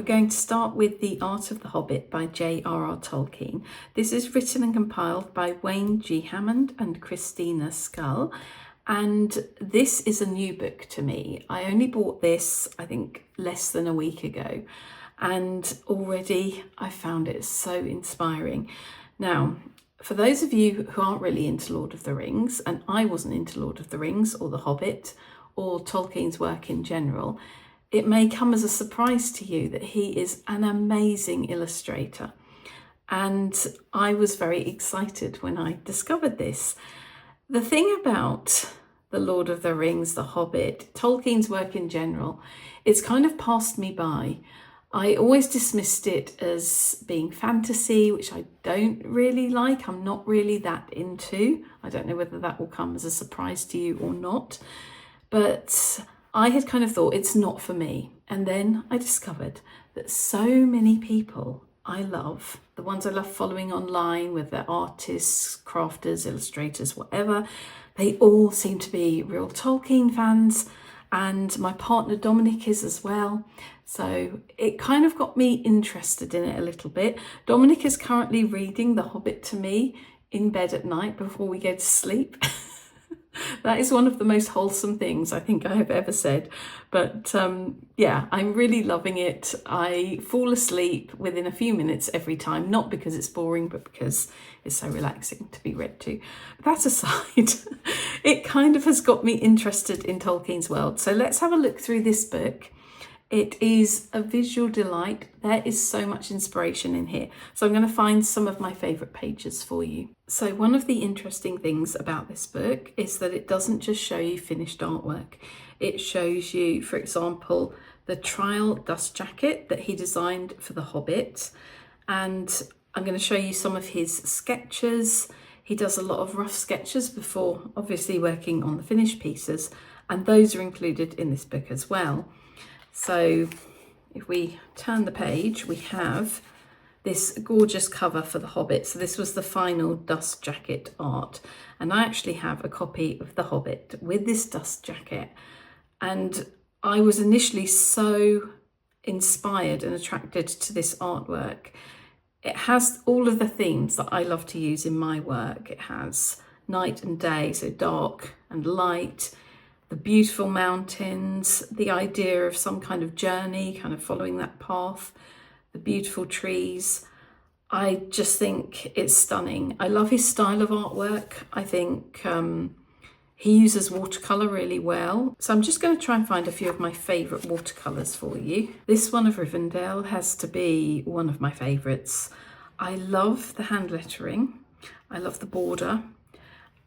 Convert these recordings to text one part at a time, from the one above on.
we're going to start with The Art of the Hobbit by J.R.R. Tolkien. This is written and compiled by Wayne G. Hammond and Christina Scull. And this is a new book to me. I only bought this, I think, less than a week ago. And already I found it so inspiring. Now, for those of you who aren't really into Lord of the Rings, and I wasn't into Lord of the Rings or The Hobbit or Tolkien's work in general, it may come as a surprise to you that he is an amazing illustrator. And I was very excited when I discovered this. The thing about The Lord of the Rings, The Hobbit, Tolkien's work in general, it's kind of passed me by. I always dismissed it as being fantasy, which I don't really like. I'm not really that into. I don't know whether that will come as a surprise to you or not. But I had kind of thought it's not for me. And then I discovered that so many people I love, the ones I love following online, whether they're artists, crafters, illustrators, whatever, they all seem to be real Tolkien fans. And my partner Dominic is as well. So it kind of got me interested in it a little bit. Dominic is currently reading The Hobbit to me in bed at night before we go to sleep. That is one of the most wholesome things I think I have ever said. But yeah, I'm really loving it. I fall asleep within a few minutes every time, not because it's boring, but because it's so relaxing to be read to. But that aside, it kind of has got me interested in Tolkien's world. So let's have a look through this book. It is a visual delight. There is so much inspiration in here. So I'm going to find some of my favourite pages for you. So one of the interesting things about this book is that it doesn't just show you finished artwork. It shows you, for example, the trial dust jacket that he designed for The Hobbit. And I'm going to show you some of his sketches. He does a lot of rough sketches before obviously working on the finished pieces. And those are included in this book as well. So if we turn the page, we have this gorgeous cover for The Hobbit. So this was the final dust jacket art. And I actually have a copy of The Hobbit with this dust jacket. And I was initially so inspired and attracted to this artwork. It has all of the themes that I love to use in my work. It has night and day, so dark and light, the beautiful mountains, the idea of some kind of journey, kind of following that path, the beautiful trees. I just think it's stunning. I love his style of artwork. I think he uses watercolour really well. So I'm just going to try and find a few of my favourite watercolours for you. This one of Rivendell has to be one of my favourites. I love the hand lettering. I love the border.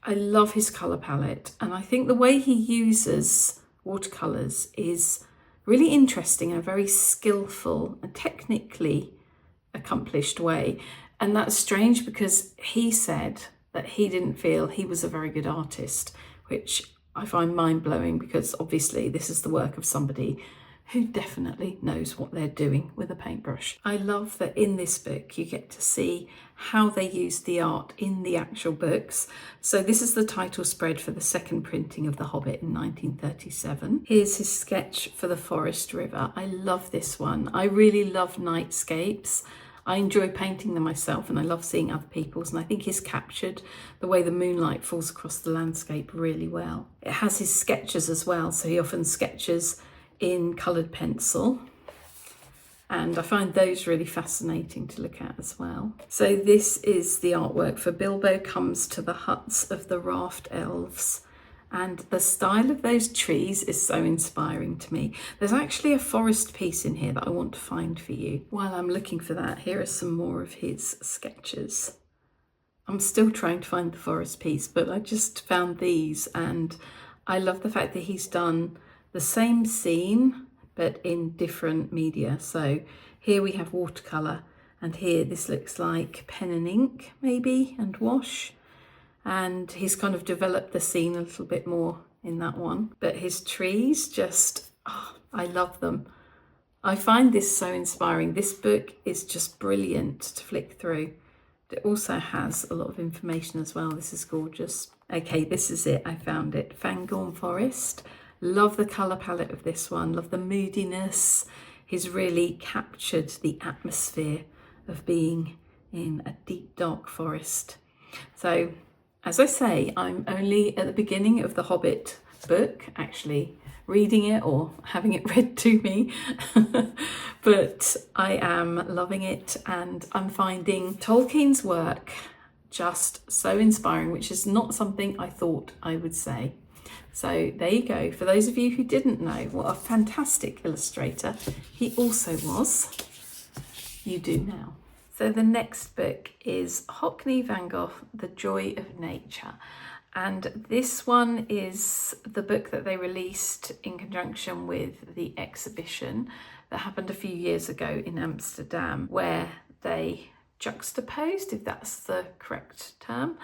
I love his colour palette, and I think the way he uses watercolours is really interesting and a very skillful and technically accomplished way. And that's strange because he said that he didn't feel he was a very good artist, which I find mind-blowing because obviously this is the work of somebody who definitely knows what they're doing with a paintbrush. I love that in this book you get to see how they use the art in the actual books. So this is the title spread for the second printing of The Hobbit in 1937. Here's his sketch for the Forest River. I love this one. I really love nightscapes. I enjoy painting them myself and I love seeing other people's, and I think he's captured the way the moonlight falls across the landscape really well. It has his sketches as well, so he often sketches in coloured pencil, and I find those really fascinating to look at as well. So this is the artwork for Bilbo Comes to the Huts of the Raft Elves, and the style of those trees is so inspiring to me. There's actually a forest piece in here that I want to find for you. While I'm looking for that, here are some more of his sketches. I'm still trying to find the forest piece, but I just found these, and I love the fact that he's done the same scene but in different media. So here we have watercolour, and here this looks like pen and ink maybe, and wash, and he's kind of developed the scene a little bit more in that one. But his trees, just I love them. I find this so inspiring. This book is just brilliant to flick through. It also has a lot of information as well. This is gorgeous. Okay, this is it. I found it. Fangorn Forest. Love the colour palette of this one. Love the moodiness. He's really captured the atmosphere of being in a deep dark forest. So as I say, I'm only at the beginning of the Hobbit book, actually reading it or having it read to me, but I am loving it, and I'm finding Tolkien's work just so inspiring, which is not something I thought I would say. So there you go. For those of you who didn't know what a fantastic illustrator he also was, you do now. So the next book is Hockney Van Gogh, The Joy of Nature. And this one is the book that they released in conjunction with the exhibition that happened a few years ago in Amsterdam, where they juxtaposed, if that's the correct term,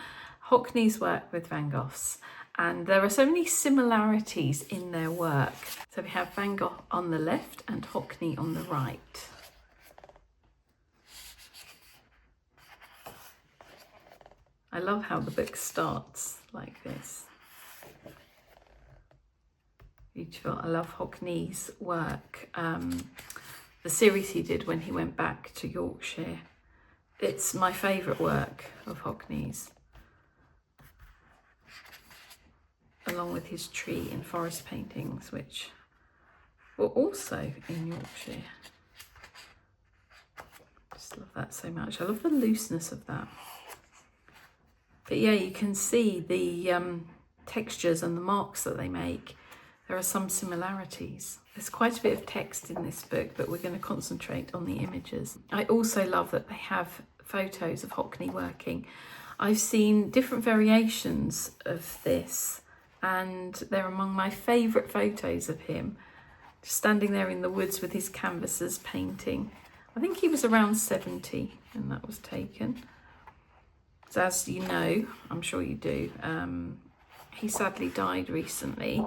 Hockney's work with Van Gogh's. And there are so many similarities in their work. So we have Van Gogh on the left and Hockney on the right. I love how the book starts like this. Beautiful. I love Hockney's work. The series he did when he went back to Yorkshire. It's my favourite work of Hockney's, along with his tree and forest paintings, which were also in Yorkshire. Just love that so much. I love the looseness of that. But yeah, you can see the textures and the marks that they make. There are some similarities. There's quite a bit of text in this book, but we're going to concentrate on the images. I also love that they have photos of Hockney working. I've seen different variations of this, and they're among my favourite photos of him, just standing there in the woods with his canvases painting. I think he was around 70 when that was taken. So as you know, I'm sure you do, he sadly died recently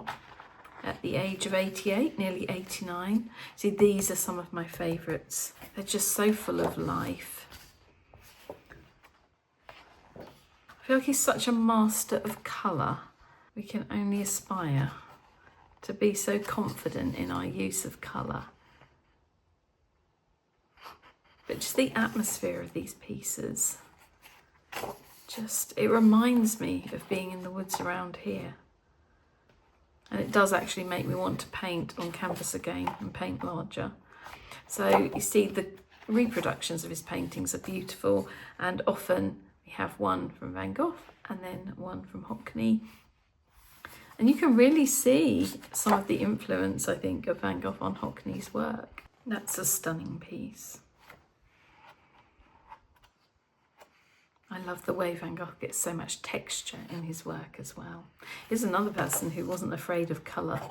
at the age of 88, nearly 89. See, these are some of my favourites. They're just so full of life. I feel like he's such a master of colour. We can only aspire to be so confident in our use of colour. But just the atmosphere of these pieces, it reminds me of being in the woods around here. And it does actually make me want to paint on canvas again and paint larger. So you see the reproductions of his paintings are beautiful, and often we have one from Van Gogh and then one from Hockney. And you can really see some of the influence, I think, of Van Gogh on Hockney's work. That's a stunning piece. I love the way Van Gogh gets so much texture in his work as well. He's another person who wasn't afraid of colour.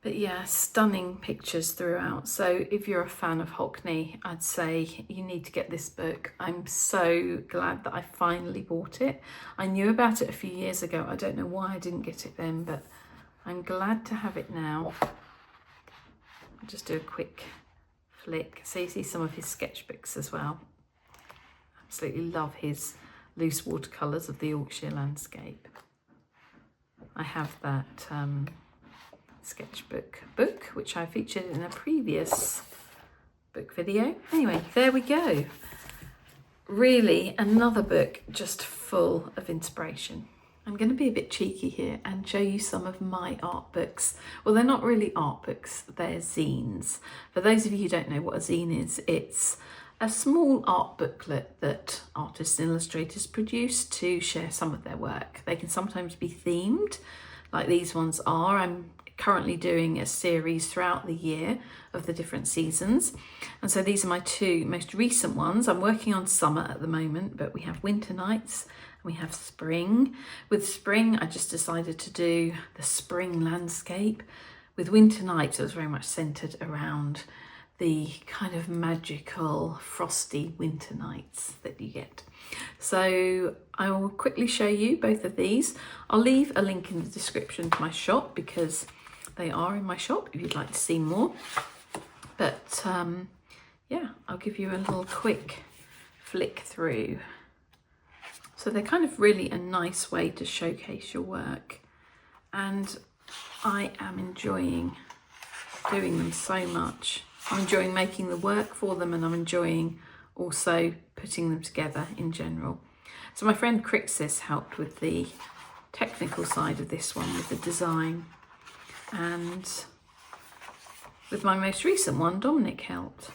But yeah, stunning pictures throughout. So if you're a fan of Hockney, I'd say you need to get this book. I'm so glad that I finally bought it. I knew about it a few years ago. I don't know why I didn't get it then, but I'm glad to have it now. I'll just do a quick flick. So you see some of his sketchbooks as well. Absolutely love his loose watercolours of the Yorkshire landscape. I have that sketchbook book, which I featured in a previous book video. Anyway, there we go. Really, another book just full of inspiration. I'm going to be a bit cheeky here and show you some of my art books. Well, they're not really art books, they're zines. For those of you who don't know what a zine is, it's a small art booklet that artists and illustrators produce to share some of their work. They can sometimes be themed, like these ones are. I'm currently doing a series throughout the year of the different seasons. And so these are my two most recent ones. I'm working on summer at the moment, but we have winter nights and we have spring. With spring, I just decided to do the spring landscape. With winter nights, it was very much centered around the kind of magical frosty winter nights that you get. So I will quickly show you both of these. I'll leave a link in the description to my shop because they are in my shop if you'd like to see more. But yeah, I'll give you a little quick flick through. So they're kind of really a nice way to showcase your work, and I am enjoying doing them so much. I'm enjoying making the work for them, and I'm enjoying also putting them together in general. So my friend Crixus helped with the technical side of this one, with the design, and with my most recent one Dominic helped.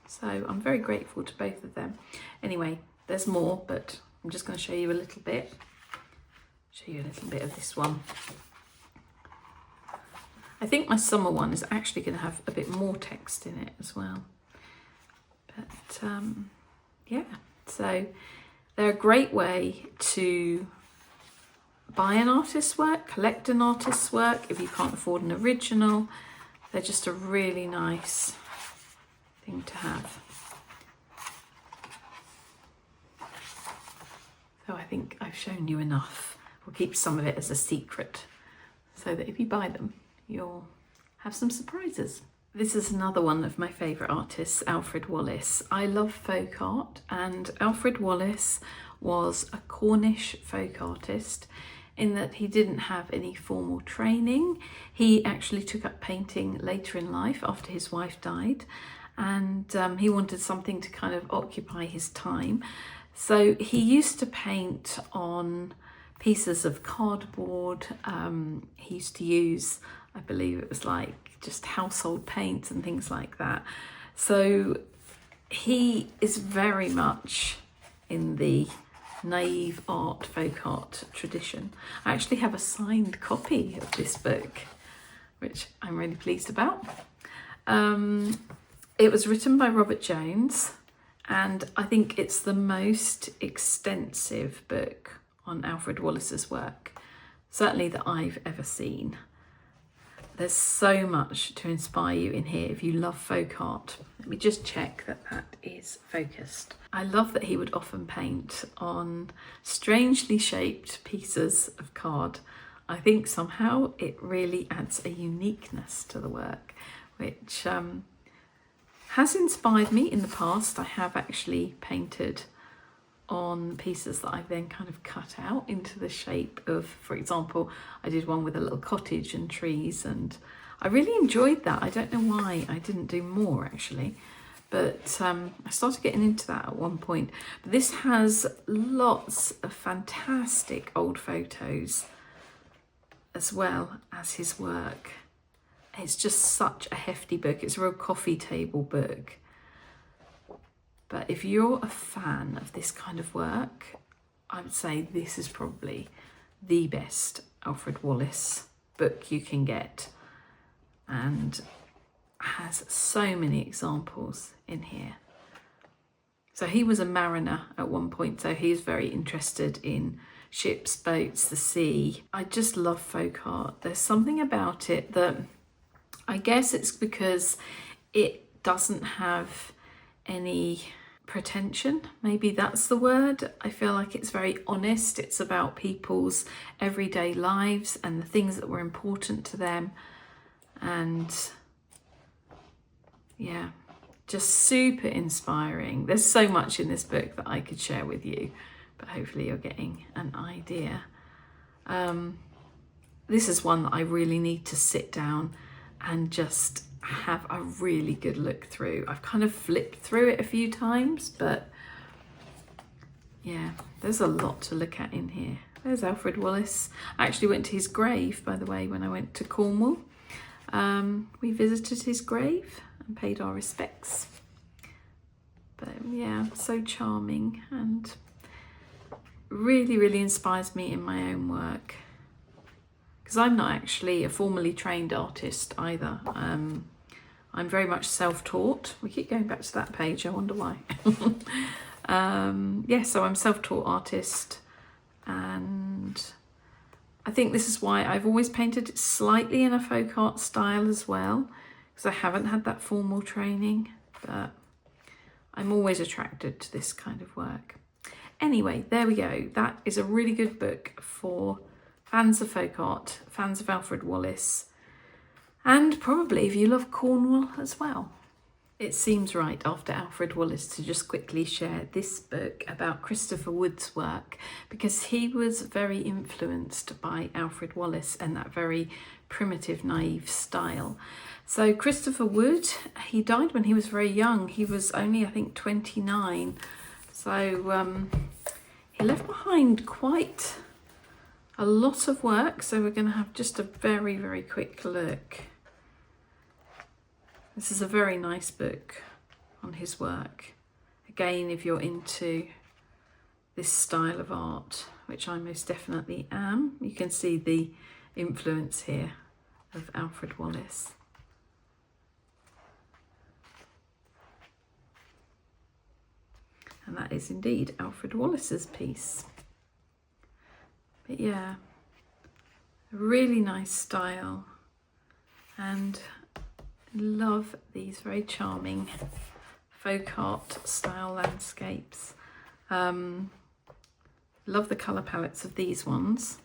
So I'm very grateful to both of them. Anyway, there's more, but I'm just going to show you a little bit. Show you a little bit of this one. I think my summer one is actually going to have a bit more text in it as well. But yeah, so they're a great way to buy an artist's work, collect an artist's work if you can't afford an original. They're just a really nice thing to have. So I think I've shown you enough. We'll keep some of it as a secret so that if you buy them, you'll have some surprises. This is another one of my favourite artists, Alfred Wallis. I love folk art, and Alfred Wallis was a Cornish folk artist in that he didn't have any formal training. He actually took up painting later in life after his wife died, and he wanted something to kind of occupy his time. So he used to paint on pieces of cardboard. He used to use, I believe it was like just household paints and things like that. So he is very much in the naive art, folk art tradition. I actually have a signed copy of this book, which I'm really pleased about. It was written by Robert Jones, and I think it's the most extensive book on Alfred Wallis's work, certainly that I've ever seen. There's so much to inspire you in here if you love folk art. Let me just check that that is focused. I love that he would often paint on strangely shaped pieces of card. I think somehow it really adds a uniqueness to the work, which has inspired me in the past. I have actually painted on pieces that I've then kind of cut out into the shape of, for example, I did one with a little cottage and trees, and I really enjoyed that. I don't know why I didn't do more actually, but I started getting into that at one point. But this has lots of fantastic old photos as well as his work. It's just such a hefty book. It's a real coffee table book. But if you're a fan of this kind of work, I would say this is probably the best Alfred Wallis book you can get, and has so many examples in here. So he was a mariner at one point, so he's very interested in ships, boats, the sea. I just love folk art. There's something about it that, I guess it's because it doesn't have any pretension, maybe that's the word. I feel like it's very honest. It's about people's everyday lives and the things that were important to them, and yeah, just super inspiring. There's so much in this book that I could share with you, but hopefully you're getting an idea. This is one that I really need to sit down and just have a really good look through. I've kind of flipped through it a few times, but yeah, there's a lot to look at in here. There's Alfred Wallis. I actually went to his grave, by the way, when I went to Cornwall. We visited his grave and paid our respects. But yeah, so charming, and really, really inspires me in my own work. Because I'm not actually a formally trained artist either. I'm very much self-taught. We keep going back to that page, I wonder why. Yeah, so I'm self-taught artist, and I think this is why I've always painted slightly in a folk art style as well, because I haven't had that formal training, but I'm always attracted to this kind of work. Anyway, there we go. That is a really good book for fans of folk art, fans of Alfred Wallis, and probably if you love Cornwall as well. It seems right after Alfred Wallis to just quickly share this book about Christopher Wood's work, because he was very influenced by Alfred Wallis and that very primitive, naive style. So Christopher Wood, he died when he was very young. He was only, I think, 29. So he left behind quite a lot of work. So we're going to have just a very, very quick look. This is a very nice book on his work. Again, if you're into this style of art, which I most definitely am, you can see the influence here of Alfred Wallis. And that is indeed Alfred Wallis's piece. But yeah, a really nice style, and love these very charming folk art style landscapes. Love the colour palettes of these ones.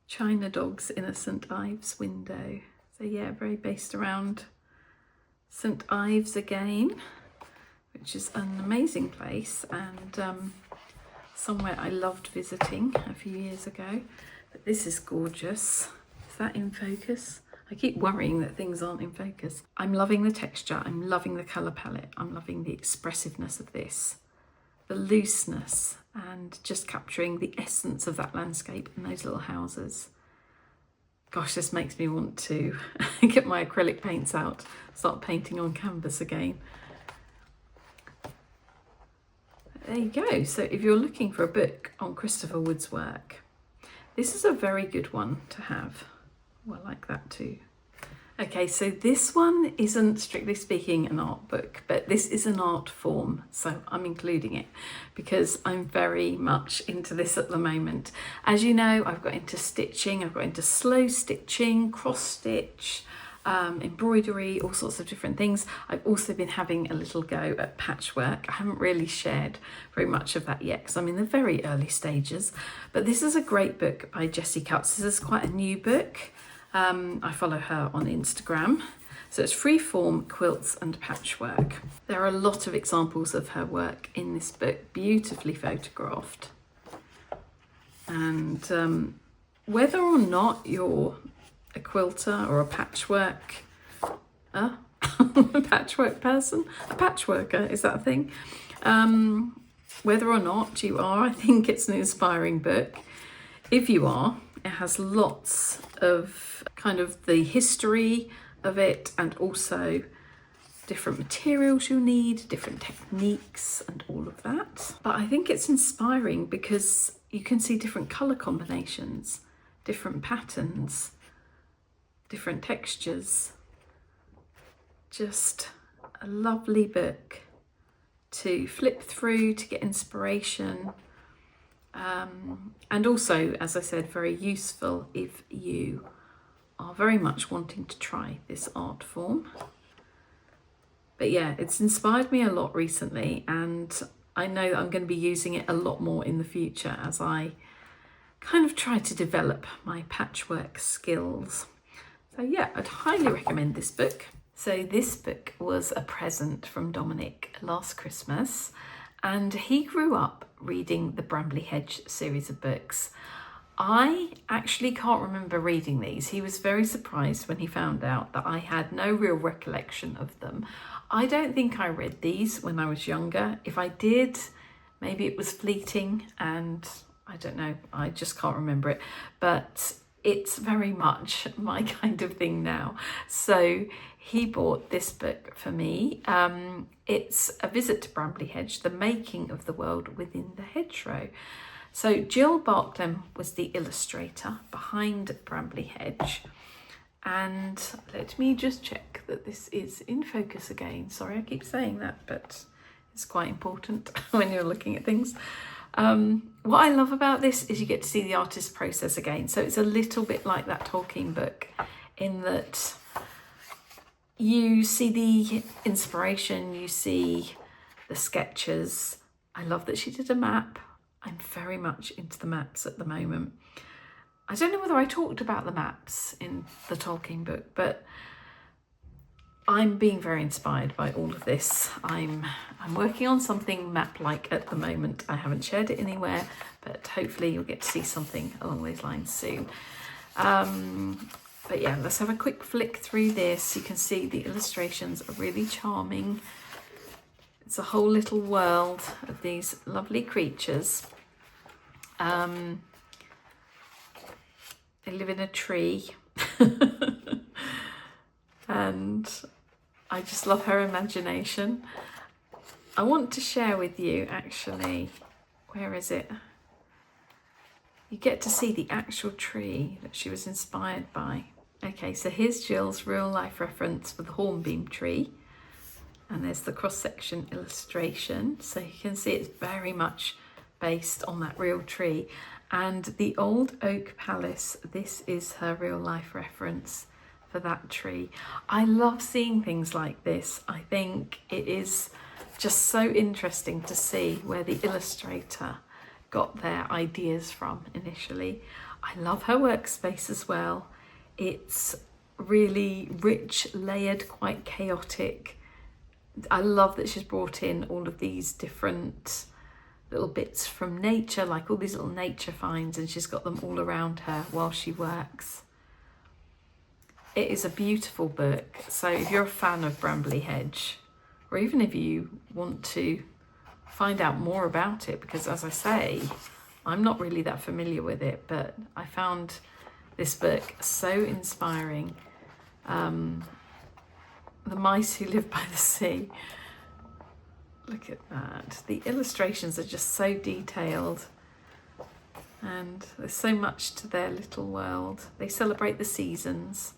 China Dogs in a St Ives window. So yeah, very based around St Ives again, which is an amazing place, and somewhere I loved visiting a few years ago. But this is gorgeous. Is that in focus? I keep worrying that things aren't in focus. I'm loving the texture, I'm loving the colour palette, I'm loving the expressiveness of this, the looseness, and just capturing the essence of that landscape and those little houses. Gosh, this makes me want to get my acrylic paints out, start painting on canvas again. There you go. So if you're looking for a book on Christopher Wood's work, this is a very good one to have. Well, I like that too. Okay, so this one isn't strictly speaking an art book, but this is an art form, so I'm including it because I'm very much into this at the moment. As you know, I've got into stitching, I've got into slow stitching, cross stitch, embroidery, all sorts of different things. I've also been having a little go at patchwork. I haven't really shared very much of that yet because I'm in the very early stages, but this is a great book by Jessie. This is quite a new book. I follow her on Instagram. So it's Freeform, Quilts and Patchwork. There are a lot of examples of her work in this book, beautifully photographed. And whether or not you're a quilter or a patchwork, a patchwork person, a patchworker, is that a thing? Whether or not you are, I think it's an inspiring book. If you are, it has lots of kind of the history of it, and also different materials you'll need, different techniques and all of that. But I think it's inspiring because you can see different colour combinations, different patterns, different textures. Just a lovely book to flip through to get inspiration. And also, as I said, very useful if you are very much wanting to try this art form. But yeah, it's inspired me a lot recently, and I know that I'm going to be using it a lot more in the future as I kind of try to develop my patchwork skills. So yeah, I'd highly recommend this book. So this book was a present from Dominic last Christmas, and he grew up reading the Brambly Hedge series of books. I actually can't remember reading these. He was very surprised when he found out that I had no real recollection of them. I don't think I read these when I was younger. If I did, maybe it was fleeting and I don't know, I just can't remember it. But it's very much my kind of thing now. So he bought this book for me. It's A Visit to Brambly Hedge, The Making of the World Within the Hedgerow. So Jill Barklem was the illustrator behind Brambly Hedge. And let me just check that this is in focus again. Sorry, I keep saying that, but it's quite important when you're looking at things. What I love about this is you get to see the artist's process again. So it's a little bit like that Tolkien book in that you see the inspiration, you see the sketches. I love that she did a map. I'm very much into the maps at the moment. I don't know whether I talked about the maps in the Tolkien book, but I'm being very inspired by all of this. I'm working on something map-like at the moment. I haven't shared it anywhere, but hopefully you'll get to see something along those lines soon. But yeah, let's have a quick flick through this. You can see the illustrations are really charming. It's a whole little world of these lovely creatures. They live in a tree. And I just love her imagination. I want to share with you, actually, where is it? You get to see the actual tree that she was inspired by. Okay, so here's Jill's real life reference for the hornbeam tree. And there's the cross-section illustration. So you can see it's very much based on that real tree. And the old oak palace, this is her real life reference for that tree. I love seeing things like this. I think it is just so interesting to see where the illustrator got their ideas from initially. I love her workspace as well. It's really rich, layered, quite chaotic. I love that she's brought in all of these different little bits from nature, like all these little nature finds, and she's got them all around her while she works. It is a beautiful book. So if you're a fan of Brambly Hedge, or even if you want to find out more about it, because as I say, I'm not really that familiar with it, but I found this book so inspiring. The Mice Who Live by the Sea. Look at that. The illustrations are just so detailed, and there's so much to their little world. They celebrate the seasons.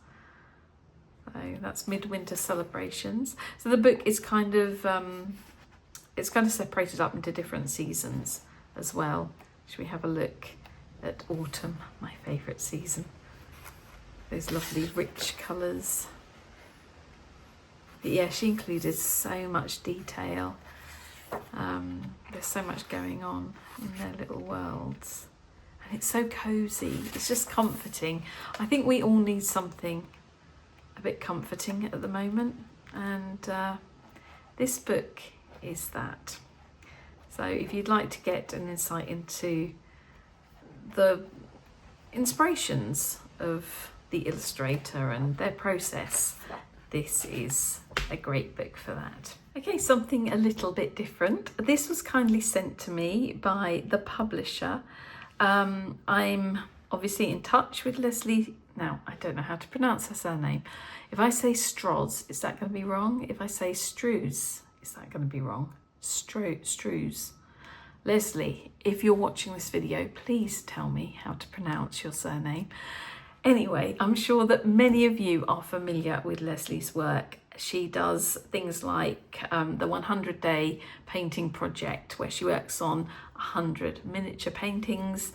So that's midwinter celebrations. So the book is kind of separated up into different seasons as well. Should we have a look at autumn, my favourite season? Those lovely rich colours. But yeah, she included so much detail. There's so much going on in their little worlds. And it's so cosy. It's just comforting. I think we all need something a bit comforting at the moment. And this book is that. So if you'd like to get an insight into the inspirations of the illustrator and their process, this is a great book for that. Okay, something a little bit different. This was kindly sent to me by the publisher. I'm obviously in touch with Leslie. Now, I don't know how to pronounce her surname. If I say Stroz, is that going to be wrong? If I say Stroz, is that going to be wrong? Stroz. Leslie, if you're watching this video, please tell me how to pronounce your surname. Anyway, I'm sure that many of you are familiar with Leslie's work. She does things like the 100-day painting project, where she works on 100 miniature paintings.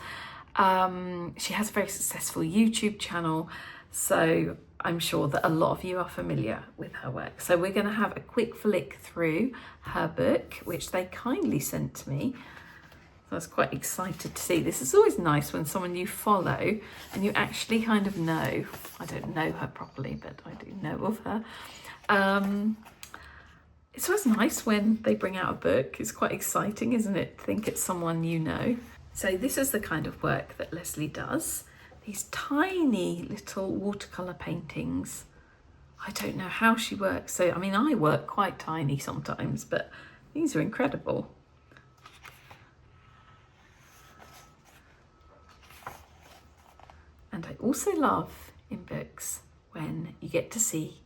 She has a very successful YouTube channel, so I'm sure that a lot of you are familiar with her work. So we're going to have a quick flick through her book, which they kindly sent to me. So I was quite excited to see. This is always nice when someone you follow and you actually kind of know. I don't know her properly, but I do know of her. It's always nice when they bring out a book. It's quite exciting, isn't it? To think it's someone you know. So this is the kind of work that Leslie does. These tiny little watercolour paintings. I don't know how she works. So, I mean, I work quite tiny sometimes, but these are incredible. And I also love in books when you get to see,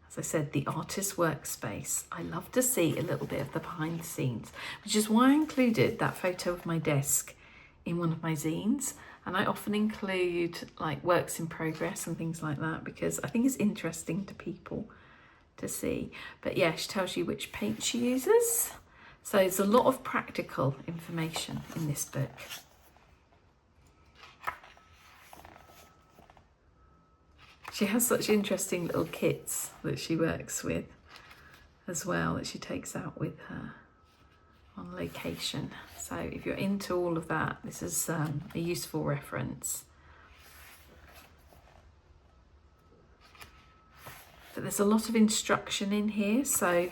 as I said, the artist's workspace. I love to see a little bit of the behind the scenes, which is why I included that photo of my desk in one of my zines. And I often include like works in progress and things like that, because I think it's interesting to people to see. But yeah, she tells you which paint she uses. So there's a lot of practical information in this book. She has such interesting little kits that she works with as well, that she takes out with her on location. So if you're into all of that, this is a useful reference. But there's a lot of instruction in here, so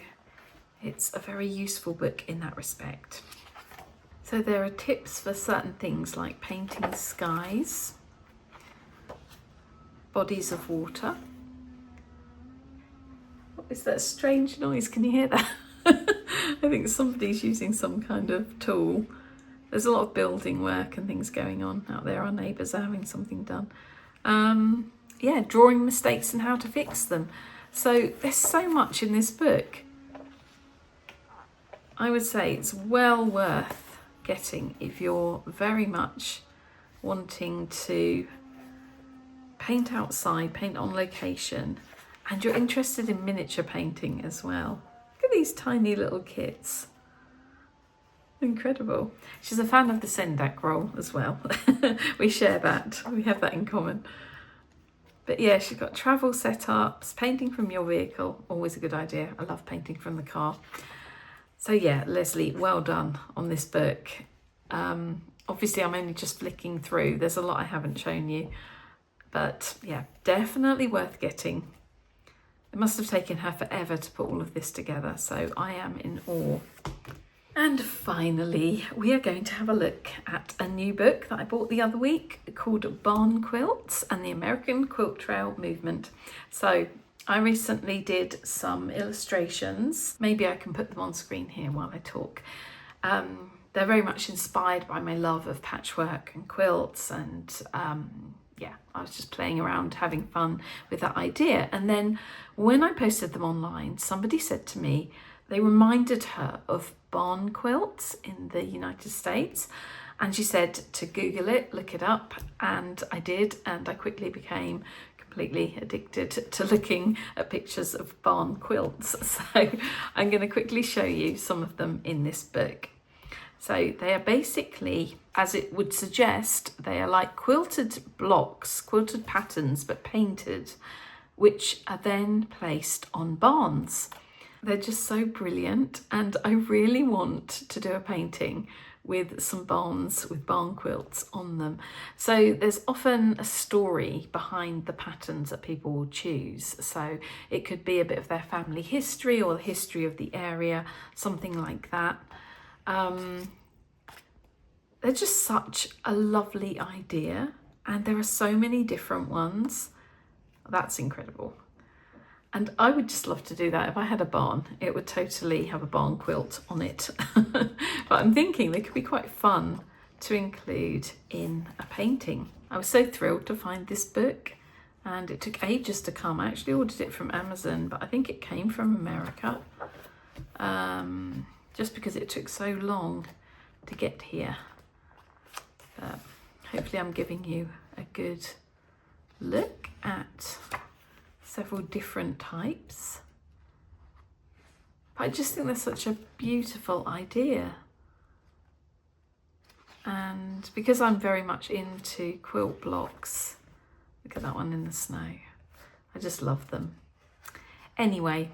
it's a very useful book in that respect. So there are tips for certain things like painting skies. bodies of water. What is that strange noise? Can you hear that? I think somebody's using some kind of tool. There's a lot of building work and things going on out there. Our neighbours are having something done. Yeah, drawing mistakes and how to fix them. So there's so much in this book. I would say it's well worth getting if you're very much wanting to paint outside, paint on location, and you're interested in miniature painting as well. Look at these tiny little kits. Incredible. She's a fan of the Sendak roll as well. We share that. We have that in common. But yeah, she's got travel setups, painting from your vehicle, always a good idea. I love painting from the car. So yeah, Leslie, well done on this book. Obviously, I'm only just flicking through. There's a lot I haven't shown you. But yeah, definitely worth getting. It must have taken her forever to put all of this together, so I am in awe. And finally, we are going to have a look at a new book that I bought the other week called Barn Quilts and the American Quilt Trail Movement. So I recently did some illustrations. Maybe I can put them on screen here while I talk. They're very much inspired by my love of patchwork and quilts, and yeah, I was just playing around, having fun with that idea. And then when I posted them online, somebody said to me they reminded her of barn quilts in the United States. And she said to Google it, look it up, and I did, and I quickly became completely addicted to looking at pictures of barn quilts. So I'm going to quickly show you some of them in this book. So they are basically, as it would suggest, they are like quilted blocks, quilted patterns, but painted, which are then placed on barns. They're just so brilliant, and I really want to do a painting with some barns with barn quilts on them. So there's often a story behind the patterns that people will choose. So it could be a bit of their family history or the history of the area, something like that. They're just such a lovely idea, and there are so many different ones. That's incredible. And I would just love to do that. If I had a barn, it would totally have a barn quilt on it. But I'm thinking they could be quite fun to include in a painting. I was so thrilled to find this book, and it took ages to come. I actually ordered it from Amazon, but I think it came from America, just because it took so long to get here. But hopefully I'm giving you a good look at several different types. But I just think they're such a beautiful idea. And because I'm very much into quilt blocks, look at that one in the snow. I just love them. Anyway,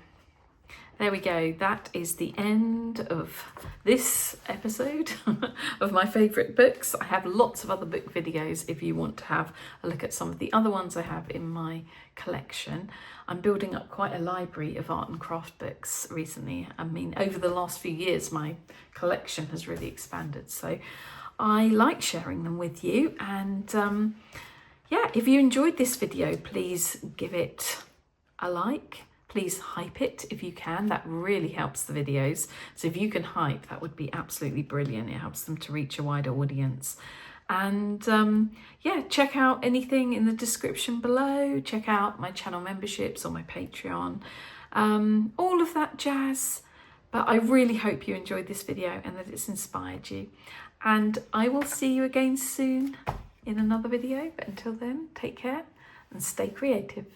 there we go. That is the end of this episode of my favourite books. I have lots of other book videos if you want to have a look at some of the other ones I have in my collection. I'm building up quite a library of art and craft books recently. I mean, over the last few years, my collection has really expanded. So I like sharing them with you. And yeah, if you enjoyed this video, please give it a like. Please hype it if you can. That really helps the videos. So if you can hype, that would be absolutely brilliant. It helps them to reach a wider audience. And yeah, check out anything in the description below. Check out my channel memberships or my Patreon. All of that jazz. But I really hope you enjoyed this video and that it's inspired you. And I will see you again soon in another video. But until then, take care and stay creative.